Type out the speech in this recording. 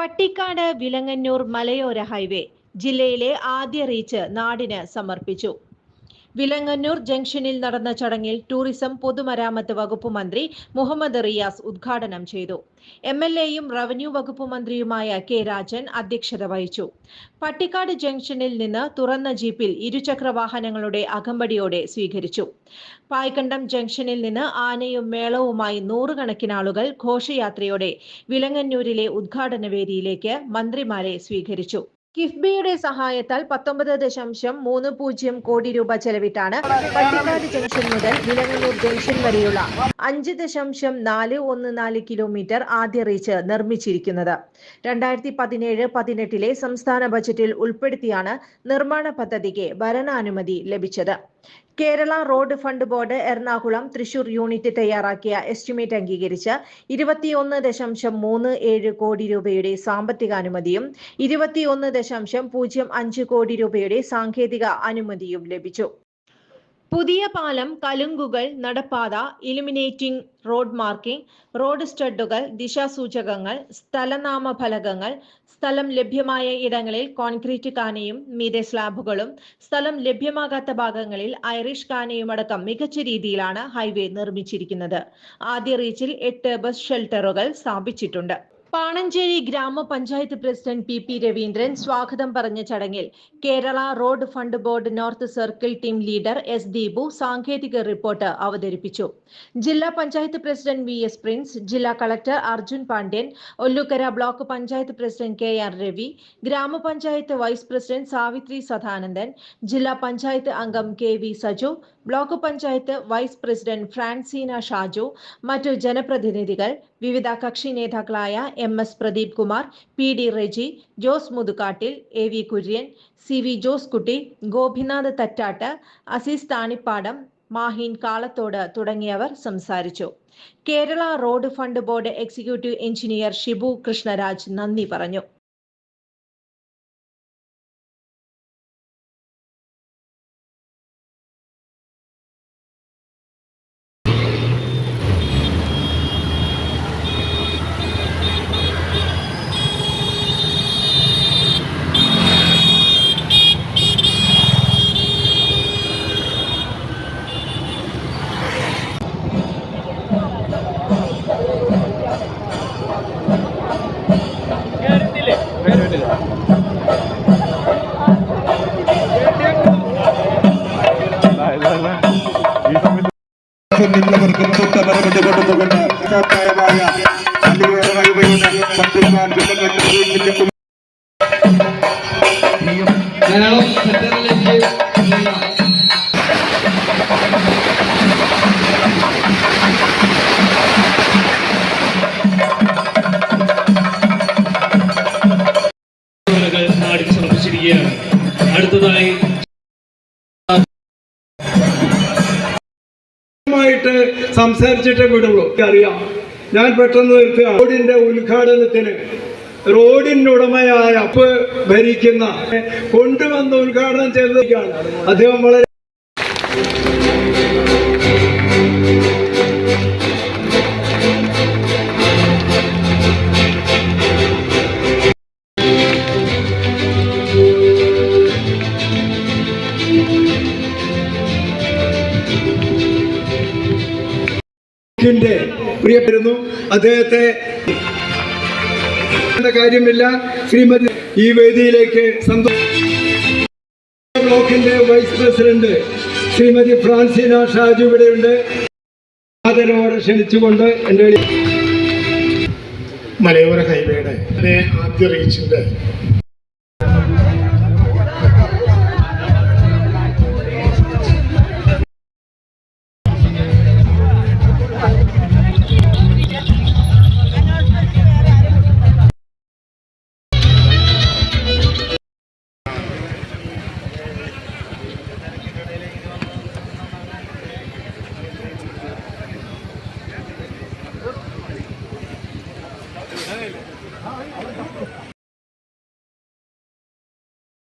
പട്ടിക്കാട് വിലങ്ങന്നൂർ മലയോര ഹൈവേ ജില്ലയിലെ ആദ്യ റീച്ച് നാടിന് സമർപ്പിച്ചു. വിലങ്ങന്നൂർ ജംഗ്ഷനിൽ നടന്ന ചടങ്ങിൽ ടൂറിസം പൊതുമരാമത്ത് വകുപ്പ് മന്ത്രി മുഹമ്മദ് റിയാസ് ഉദ്ഘാടനം ചെയ്തു. MLAയും റവന്യൂ വകുപ്പ് മന്ത്രിയുമായ കെ രാജൻ അധ്യക്ഷത വഹിച്ചു. പട്ടിക്കാട് ജംഗ്ഷനിൽ നിന്ന് തുറന്ന ജീപ്പിൽ ഇരുചക്ര വാഹനങ്ങളുടെ അകമ്പടിയോടെ സ്വീകരിച്ചു. പായ്ക്കണ്ടം ജംഗ്ഷനിൽ നിന്ന് ആനയും മേളവുമായി നൂറുകണക്കിന് ആളുകൾ ഘോഷയാത്രയോടെ വിലങ്ങന്നൂരിലെ ഉദ്ഘാടന വേദിയിലേക്ക് മന്ത്രിമാരെ സ്വീകരിച്ചു. കിഫ്ബിയുടെ സഹായത്താൽ 19.30 കോടി രൂപ ചെലവിട്ടാണ് പട്ടിക്കാട് ജംഗ്ഷൻ മുതൽ വിലങ്ങന്നൂർ ജംഗ്ഷൻ വരെയുള്ള 5.414 കിലോമീറ്റർ ആദ്യ റീച്ച് നിർമ്മിച്ചിരിക്കുന്നത്. 2017-18 സംസ്ഥാന ബജറ്റിൽ ഉൾപ്പെടുത്തിയാണ് നിർമ്മാണ പദ്ധതിക്ക് ഭരണാനുമതി ലഭിച്ചത്. Kerala road fund board Ernakulam Thrissur unit തയ്യാറാക്കിയ എസ്റ്റിമേറ്റ് അംഗീകരിച്ച് 21.37 കോടി രൂപയുടെ സാമ്പത്തികാനുമതിയും 21.05 കോടി രൂപയുടെ സാങ്കേതിക അനുമതിയും ലഭിച്ചു. പുതിയ പാലം, കലുങ്കുകൾ, നടപ്പാത, ഇലുമിനേറ്റിംഗ് റോഡ് മാർക്കിംഗ്, റോഡ് സ്റ്റഡുകൾ, ദിശാസൂചകങ്ങൾ, സ്ഥലനാമ ഫലകങ്ങൾ, സ്ഥലം ലഭ്യമായ ഇടങ്ങളിൽ കോൺക്രീറ്റ് കാനയും മീതെ സ്ലാബുകളും, സ്ഥലം ലഭ്യമാകാത്ത ഭാഗങ്ങളിൽ ഐറിഷ് കാനയുമടക്കം മികച്ച രീതിയിലാണ് ഹൈവേ നിർമ്മിച്ചിരിക്കുന്നത്. ആദ്യ റീച്ചിൽ 8 ബസ് ഷെൽട്ടറുകൾ സ്ഥാപിച്ചിട്ടുണ്ട്. പാണഞ്ചേരി ഗ്രാമപഞ്ചായത്ത് പ്രസിഡന്റ് PP രവീന്ദ്രൻ സ്വാഗതം പറഞ്ഞ ചടങ്ങിൽ Kerala road fund board north circle team leader S Deepu സാങ്കേതിക റിപ്പോർട്ട് അവതരിപ്പിച്ചു. ജില്ലാ പഞ്ചായത്ത് പ്രസിഡന്റ് VS പ്രിൻസ്, ജില്ലാ collector Arjun Pandian, Ollukkara block panchayat president KR Ravi, grama panchayat vice president Savithri Sadanandan, ജില്ലാ പഞ്ചായത്ത് അംഗം KV Saju, block panchayat vice president Francina Shaju, മറ്റു ജനപ്രതിനിധികൾ, വിവിധ കക്ഷി നേതാക്കളായ MS Pradeep Kumar, PD Reji, Jose മുതുകാട്ടിൽ, AV Kurian, CV Jose കുട്ടി, ഗോപിനാഥ് തറ്റാട്ട്, അസീസ് താണിപ്പാടം, മാഹിൻ കാളത്തോട് തുടങ്ങിയവർ സംസാരിച്ചു. Kerala road fund board executive engineer Shibu Krishnaraj നന്ദി പറഞ്ഞു. അടുത്തതായി സംസാരിച്ചിട്ടേ വിടുള്ളൂ. അറിയാം, ഞാൻ പെട്ടെന്ന് നിർത്തുക. റോഡിന്റെ ഉദ്ഘാടനത്തിന് റോഡിനുടമയായ ഭരിക്കുന്ന കൊണ്ടുവന്ന് ഉദ്ഘാടനം ചെയ്തിരിക്കുകയാണ്. അദ്ദേഹം വളരെ പ്രിയപ്പെടുന്നു. അദ്ദേഹത്തെ കാര്യമില്ല. ശ്രീമതി ഈ വേദിയിലേക്ക് ബ്ലോക്കിന്റെ vice president Shrimati Francina Shaju ഇവിടെയുണ്ട്. ആദരവോടെ ക്ഷണിച്ചുകൊണ്ട് എൻ്റെ മലയോര ഹൈവേയുടെ ആദ്യ റീച്ചിന്റെ